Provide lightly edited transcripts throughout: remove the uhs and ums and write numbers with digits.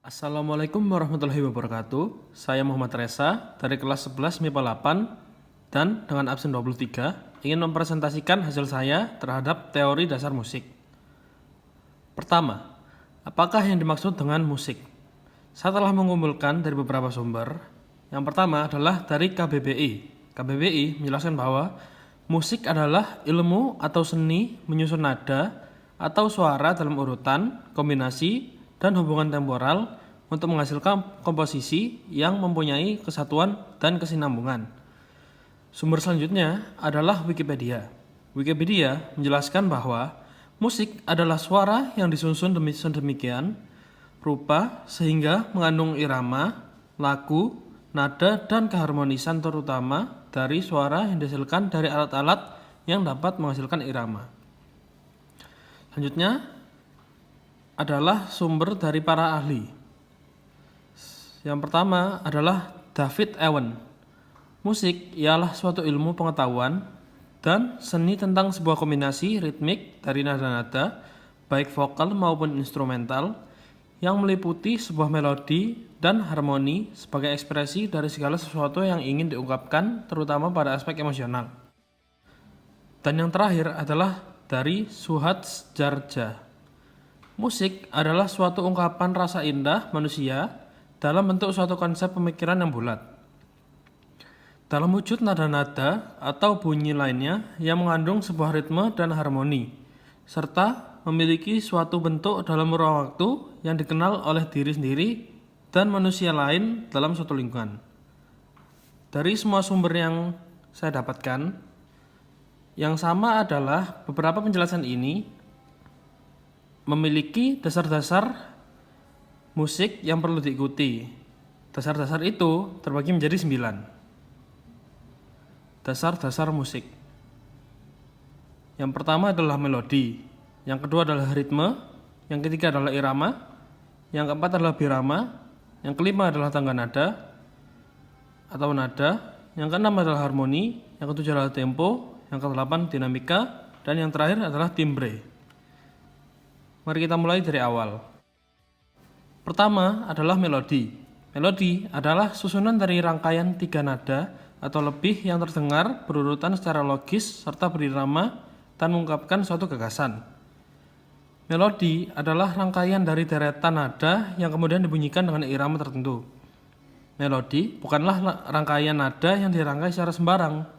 Assalamualaikum warahmatullahi wabarakatuh. Saya Muhammad Reza dari kelas 11 MIPA 8 dan dengan absen 23 ingin mempresentasikan hasil saya terhadap teori dasar musik. Pertama, apakah yang dimaksud dengan musik? Saya telah mengumpulkan dari beberapa sumber. Yang pertama adalah dari KBBI. KBBI menjelaskan bahwa musik adalah ilmu atau seni menyusun nada atau suara dalam urutan, kombinasi, dan hubungan temporal untuk menghasilkan komposisi yang mempunyai kesatuan dan kesinambungan. Sumber selanjutnya adalah Wikipedia. Wikipedia menjelaskan bahwa musik adalah suara yang disusun sedemikian rupa sehingga mengandung irama, lagu, nada, dan keharmonisan terutama dari suara yang dihasilkan dari alat-alat yang dapat menghasilkan irama. Selanjutnya adalah sumber dari para ahli. Yang pertama adalah David Ewen. Musik ialah suatu ilmu pengetahuan dan seni tentang sebuah kombinasi ritmik dari nada-nada, baik vokal maupun instrumental, yang meliputi sebuah melodi dan harmoni sebagai ekspresi dari segala sesuatu yang ingin diungkapkan, terutama pada aspek emosional. Dan yang terakhir adalah dari Suhat Jarja. Musik adalah suatu ungkapan rasa indah manusia dalam bentuk suatu konsep pemikiran yang bulat. Dalam wujud nada-nada atau bunyi lainnya yang mengandung sebuah ritme dan harmoni, serta memiliki suatu bentuk dalam ruang waktu yang dikenal oleh diri sendiri dan manusia lain dalam suatu lingkungan. Dari semua sumber yang saya dapatkan, yang sama adalah beberapa penjelasan ini memiliki dasar-dasar musik yang perlu diikuti. Dasar-dasar itu terbagi menjadi 9. Dasar-dasar musik. Yang pertama adalah melodi, yang kedua adalah ritme, yang ketiga adalah irama, yang keempat adalah birama, yang kelima adalah tangga nada atau nada, yang keenam adalah harmoni, yang ketujuh adalah tempo, yang kedelapan dinamika, dan yang terakhir adalah timbre. Mari kita mulai dari awal. Pertama adalah melodi. Melodi adalah susunan dari rangkaian 3 nada atau lebih yang terdengar berurutan secara logis serta berirama dan mengungkapkan suatu gagasan. Melodi adalah rangkaian dari deretan nada yang kemudian dibunyikan dengan irama tertentu. Melodi bukanlah rangkaian nada yang dirangkai secara sembarang.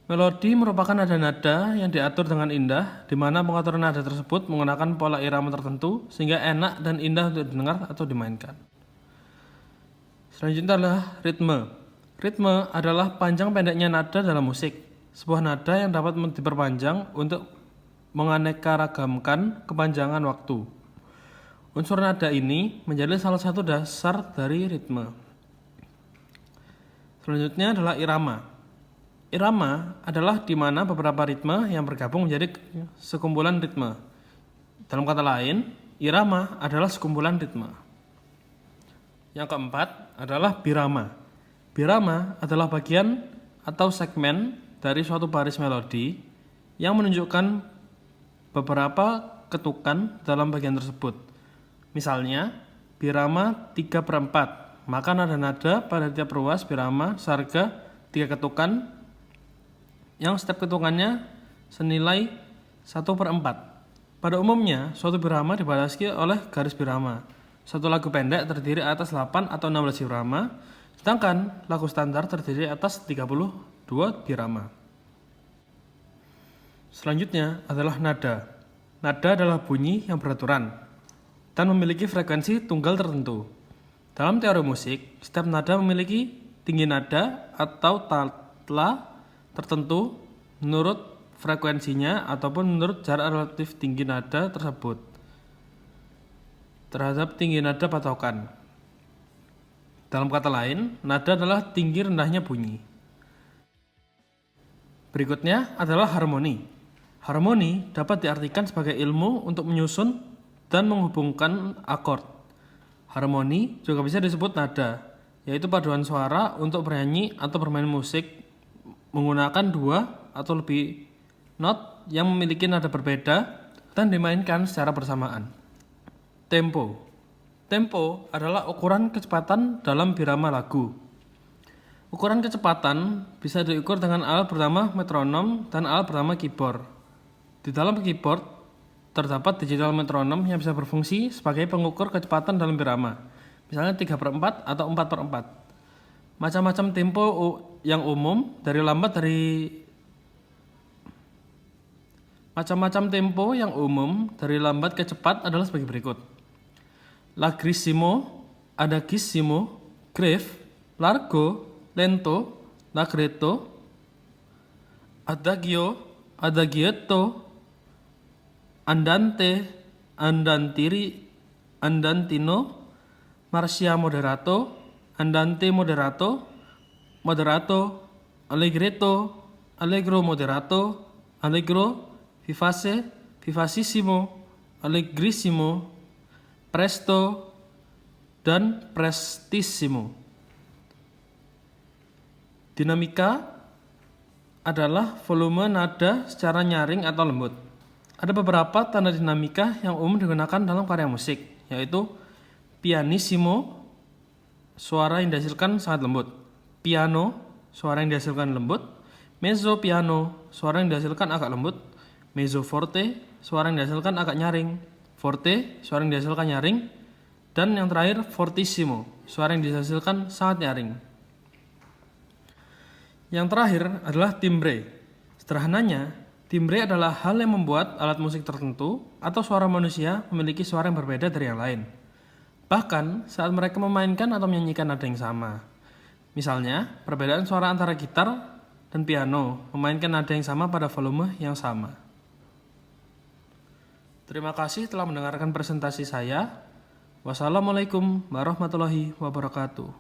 Melodi merupakan nada-nada yang diatur dengan indah, di mana pengaturan nada tersebut menggunakan pola irama tertentu sehingga enak dan indah untuk didengar atau dimainkan. Selanjutnya adalah ritme. Ritme adalah panjang pendeknya nada dalam musik, sebuah nada yang dapat diperpanjang untuk menganeka-ragamkan kepanjangan waktu. Unsur nada ini menjadi salah satu dasar dari ritme. Selanjutnya adalah irama. Irama adalah di mana beberapa ritme yang bergabung menjadi sekumpulan ritme. Dalam kata lain, irama adalah sekumpulan ritme. Yang keempat adalah birama. Birama adalah bagian atau segmen dari suatu baris melodi yang menunjukkan beberapa ketukan dalam bagian tersebut. Misalnya, birama 3/4, maka nada-nada pada tiap ruas birama sarga 3 ketukan yang setiap ketukannya senilai 1/4. Pada umumnya, suatu birama dibatasi oleh garis birama. Satu lagu pendek terdiri atas 8 atau 16 birama, sedangkan lagu standar terdiri atas 32 birama. Selanjutnya adalah nada. Nada adalah bunyi yang beraturan dan memiliki frekuensi tunggal tertentu. Dalam teori musik, setiap nada memiliki tinggi nada atau tala tertentu menurut frekuensinya ataupun menurut jarak relatif tinggi nada tersebut terhadap tinggi nada patokan. Dalam kata lain, nada adalah tinggi rendahnya bunyi. Berikutnya adalah harmoni. Harmoni dapat diartikan sebagai ilmu untuk menyusun dan menghubungkan akord. Harmoni juga bisa disebut nada, yaitu paduan suara untuk bernyanyi atau bermain musik menggunakan 2 atau lebih not yang memiliki nada berbeda dan dimainkan secara bersamaan. Tempo. Tempo adalah ukuran kecepatan dalam birama lagu. Ukuran kecepatan bisa diukur dengan alat bernama metronom dan alat bernama keyboard. Di dalam keyboard terdapat digital metronom yang bisa berfungsi sebagai pengukur kecepatan dalam birama, misalnya 3/4 atau 4/4. Macam-macam tempo yang umum dari lambat ke cepat adalah sebagai berikut. Larghissimo, adagissimo, grave, largo, lento, allegretto, adagio, adagietto, andante, andantino, marcia moderato, andante moderato, moderato, allegretto, allegro moderato, allegro, vivace, vivacissimo, allegrissimo, presto, dan prestissimo. Dinamika adalah volume nada secara nyaring atau lembut. Ada beberapa tanda dinamika yang umum digunakan dalam karya musik, yaitu pianissimo, suara yang dihasilkan sangat lembut; piano, suara yang dihasilkan lembut; mezzo piano, suara yang dihasilkan agak lembut; mezzo forte, suara yang dihasilkan agak nyaring; forte, suara yang dihasilkan nyaring; dan yang terakhir fortissimo, suara yang dihasilkan sangat nyaring. Yang terakhir adalah timbre. Sederhananya, timbre adalah hal yang membuat alat musik tertentu atau suara manusia memiliki suara yang berbeda dari yang lain, bahkan saat mereka memainkan atau menyanyikan nada yang sama. Misalnya, perbedaan suara antara gitar dan piano memainkan nada yang sama pada volume yang sama. Terima kasih telah mendengarkan presentasi saya. Wassalamualaikum warahmatullahi wabarakatuh.